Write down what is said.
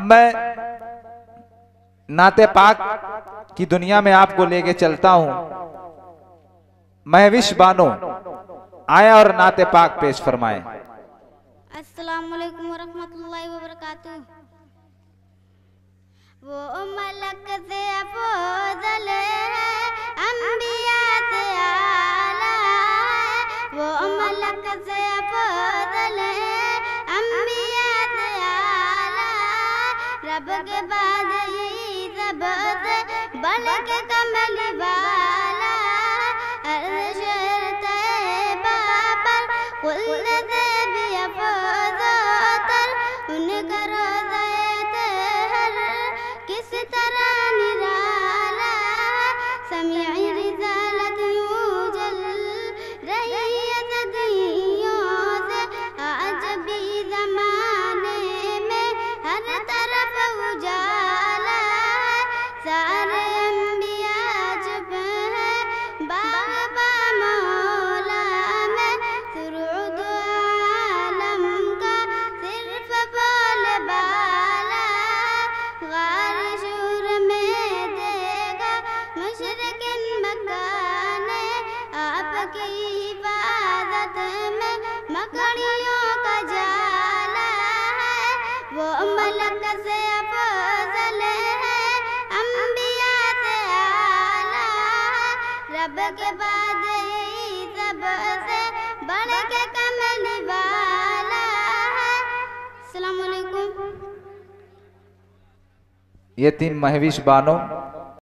मैं नाते पाक की दुनिया में आपको लेके चलता हूं। महविश बानो आया और नाते पाक पेश फरमाए। अस्सलाम वालेकुम वरहमतुल्लाहि वबरकातुह। वो मलक से अफजल है, अंबिया से आला है। वो मलक से अफजल है, अंबिया से आला है। रब के बाद ही सबसे बढ़ के कमली वाला है। अर्ज़ शहर तैयबा पर खुल्द से भी अफज़ल, उनका रोज़ा तहर किस तरह निराला है। समीई रिसालत यूं जल रही है सदियों से, आज भी ज़माने में हर तरफ उजाला है। सारे अंबिया चुप हैं बाबा मौला में, सुरूद आलम का सिर्फ बोल बाला। गार शूर में देगा मुशरिकिन मकाने, आपकी हिफाजत में मकड़ियों का जाला है। वो मलक से अफजल है, अंबिया से आला है। रब के बाद ही सबसे बढ़ के कमली वाला है। अस्सलाम वालेकुम। ये 3 महविश बानो